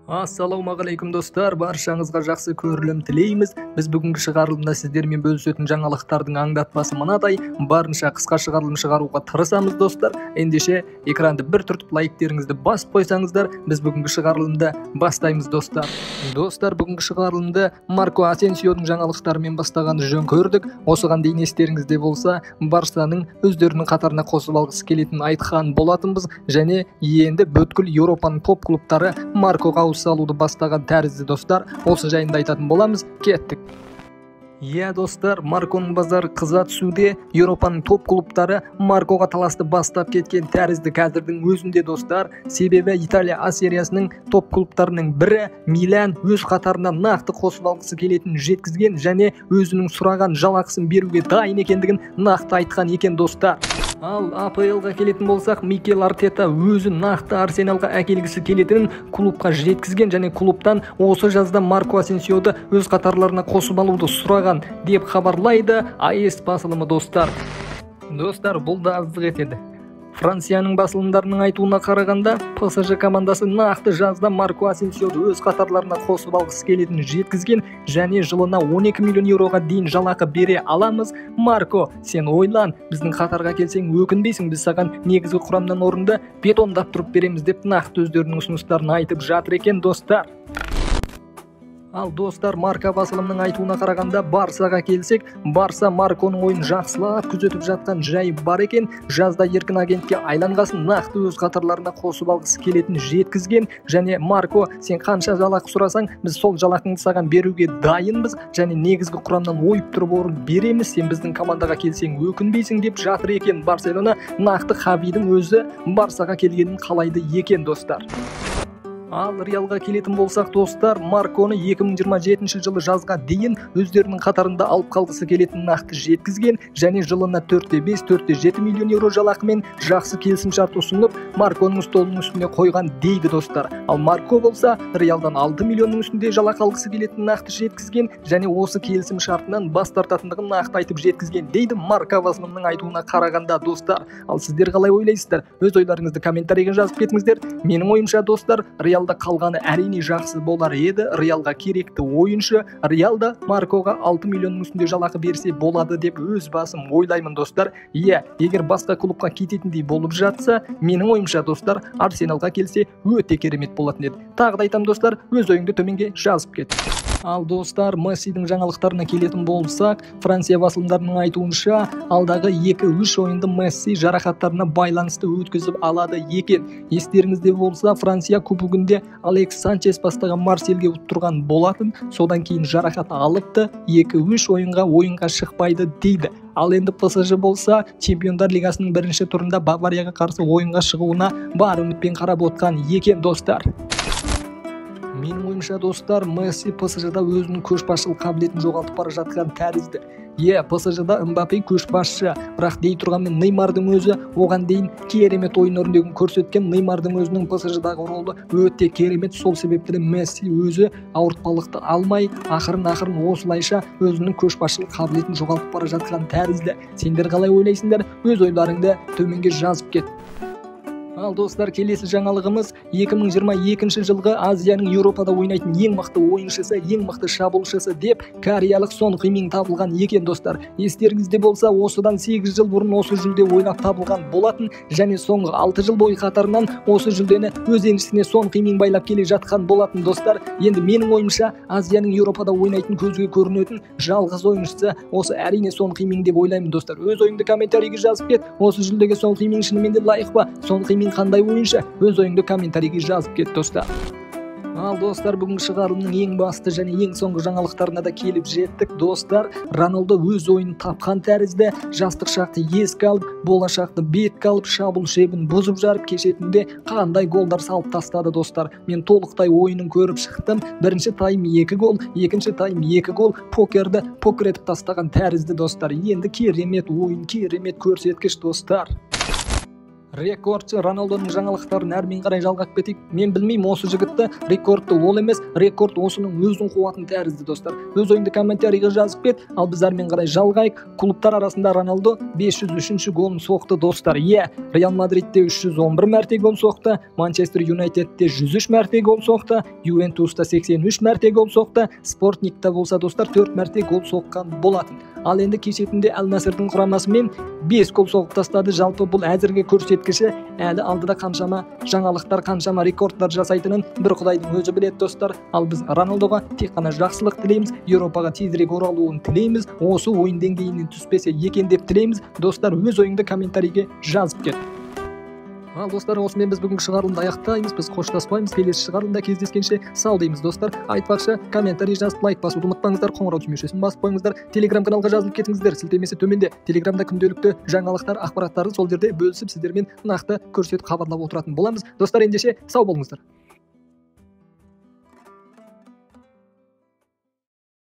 Ассалаумағалейкум достар, баршаңызға жақсы көрілім тілейміз. Біз бүгінгі шығарылымда сіздермен бөлісетін жаңалықтардың аңдатпасы мынадай, барынша қысқа шығарылым шығаруға тырысамыз достар. Ендеше экранды бір түртіп лайктеріңізді басып қойсаңыздар, біз бүгінгі шығарылымда бастаймыз достар. Достар, бүгінгі шығарылымды Марко Асенсионың жаңалықтарымен бастағанды жөн көрдік. Осыған дейін естеріңізде болса, Барсаның өздерінің қатарына қосып алғысы келетінін айтқан болатынбыз, және енді бүткіл Еуропаның топ клубтары Маркоға салуды бастаған тәрізді достар. Осы жайында айтатын боламыз, кеттік. Достар, Марконың базары қыза түсуде. Еуропаның топ клубтары Маркоға таласты бастап кеткен тәрізді қазірдің өзінде достар. Себебі Италия А сериясының топ клубтарының бірі Милан өз қатарына нақты қосып алғысы келетінін жеткізген, және өзінің сұраған жалақысын беруге дайын екендігін нақты айтқан екен достар. Ал АПЛ-ға келетін болсақ, Микел Артета өзі нақты Арсеналға әкелгісі келетінін клубқа жеткізген, және клубтан осы жазда Марко Асенсиоды өз қатарларына қосып алуды сұраған деп хабарлайды АЭС басылымы достар. Достар, бұл да аздық етеді. Францияның басылымдарының айтуына қарағанда, ПСЖ командасы нақты жазда Марко Асенсиоды өз қатарларына қосып алғысы келетінін жеткізген, және жылына 12 миллион еуроға дейін жалақы бере аламыз. Марко, сен ойлан, біздің қатарға келсең өкінбейсің, біз саған негізгі құрамнан орынды бетондап тұрып береміз деп нақты өздерінің ұсыныстарын айтып жатыр екен достар. Ал достар, Марка басылымның айтуына қарағанда, Барсаға келсек, Барса Марконың ойын жақсылап күзетіп жатқан жайы бар екен. Жазда еркін агентке айланғасын нақты өз қатарларына қосып алғысы келетінін жеткізген, және Марко, сен қанша жалақы сұрасаң, біз сол жалақыңды саған беруге дайынбыз, және негізгі құрамнан ойып тұрып орын береміз, сен біздің командаға келсең өкінбейсің деп жатыр екен. Барселона нақты Хавидің өзі Барсаға келгенін қалайды екен достар. Ал Реалға келетін болсақ достар, Марконы 2027 жылы жазға дейін өздерінің қатарында алып қалғысы келетінін нақты жеткізген, және жылына 4,5-4,7 миллион еуро жалақымен жақсы келісімшарт ұсынып, Марконың столының үстіне қойған дейді достар. Ал Марко болса, Реалдан 6 миллионның үстінде жалақы алғысы келетінін нақты жеткізген, және осы келісімшартынан бас тартатындығын нақты айтып жеткізген дейді Марка басылымының айтуына қарағанда достар. Ал сіздер қалай ойлайсыздар? Өз ойларыңызды комментарийге жазып кетіңіздер. Менің ойымша достар, Реалда қалғаны әрине жақсы болар еді. Реалға керекті ойыншы. Реалда Маркоға 6 миллионның үстінде жалақы берсе болады деп өз басым ойлаймын достар. Егер басқа клубқа кететіндей болып жатса, менің ойымша достар, Арсеналға келсе өте керемет болатын еді. Тағы да айтамын достар, өз ойыңды төменге жазып кет. Ал достар, Мессидің жаңалықтарына келетін болсақ, Франция басылымдарының айтуынша, алдағы 2-3 ойынды Месси жарақаттарына байланысты өткізіп алады екен. Естеріңізде болса, Франция кубогінде Алекс Санчес бастаған Марсельге ұттырған болатын, содан кейін жарақат алыпты, 2-3 ойынға шықпайды дейді. Ал енді ПСЖ болса, Чемпиондар лигасының бірінші турында Баварияға қарсы ойынға шығуына бар үмітпен қарап отқан екен достар. Менің ойымша достар, Месси ПСЖ-да өзінің көшбасшылық қабілетін жоғалтып бара жатқан тәрізді. ПСЖ-да Мбаппе көшбасшы, бірақ дей тұрғанмен Неймардың өзі оған дейін керемет ойын өрнегін көрсеткен. Неймардың өзінің ПСЖ-дағы ролы өте керемет, сол себепті Месси өзі ауыртпалықты алмай, ақырын осылайша өзінің көшбасшылық қабілетін жоғалтып бара жатқан тәрізді. Сендер қалай ойлайсыңдар? Өз ойларыңды төменге жазып кет. Ал достар, келесі жаңалығымыз 2022 жылғы Азияның Еуропада ойнайтын ең мықты ойыншысы, ең мықты шабуылшысы деп кореялық Сон Химин табылған екен достар. Естеріңізде болса, осыдан 8 жыл бұрын осы жүлде ойнап табылған болатын, және соңғы 6 жыл бойы қатарынан осы жүлдені өз еншісіне Сон Химин байлап келе жатқан болатын достар. Енді менің ойымша, Азияның Еуропада ойнайтын көзге көрінетін жалғыз ойыншысы осы әрине Сон Химин деп ойлаймын достар. Өз ойыңды комментарийге жазып кет. Осы жүлдеге Сон Химин шынымен де лайық па? Сон Химин қандай ойыншы? Өз ойыңды комментарийге жазып кет достар. Ал достар, бүгінгі шығарылымның ең басты және ең соңғы жаңалықтарына да келіп жеттік достар. Роналдо өз ойын тапқан тәрізді, жастық шақты еске алып, болашақты бетке алып, шабуыл шебін бұзып жарып, кешетінде қандай голдар салып тастады достар. Мен толықтай ойынын көріп шықтым. Бірінші тайм 2 гол, екінші тайм 2 гол, покерді покеретіп тастаған тәрізді достар. Енді керемет ойын, керемет көрсеткіш достар. Рекордчы Роналдоның жаңалықтарын әрмен қарай жалғап кетейік. Мен білмеймін, осы жігітті рекордты ол емес, рекорд осының өзінің қуатын тәрізді достар. Өз ойыңды комментарийға жазып кет, ал біз әрмен қарай жалғайық. Клубтар арасында Роналдо 503 голын соқты достар. Реал Мадридте 311 мәрте гол соқты, Манчестер Юнайтедте 103 мәрте гол соқты, Ювентуста 83 мәрте гол соқты, Спортникта болса достар 4 мәрте гол соққан болатын. Ал енді кешетінде Әл-Насырдың құрамасымен 5 гол соғып тастады. Жалпы бұл әзірге көрсеткіші, әлі алдыда қаншама жаңалықтар, қаншама рекордтар жасайтынын бір Құдайдың өзі біледі достар. Ал біз Роналдоға тек қана жақсылық тілейміз, Еуропаға тезірек оралуын тілейміз, осы ойын деңгейінен түспесе екен деп тілейміз. Достар, өз ойыңды комментарийге жазып кет. Ал достар, осымен біз бүгінгі шығарылымды аяқтаймыз. Біз қоштаспаймыз. Келесі шығарылымда кездескенше сау дейміз достар. Айтпақшы, комментарий жазып, лайк басуды ұмытпаңыздар, қоңырау түймешесін басып қойыңыздар. Телеграм каналға жазылып кетіңіздер. Сілтемесі төменде. Телеграмда күнделікті жаңалықтар, ақпараттарды сол жерде бөлісіп сіздермен нақты көрсетіп хабарлап отыратын боламыз. Достар, ендеше сау болыңыздар.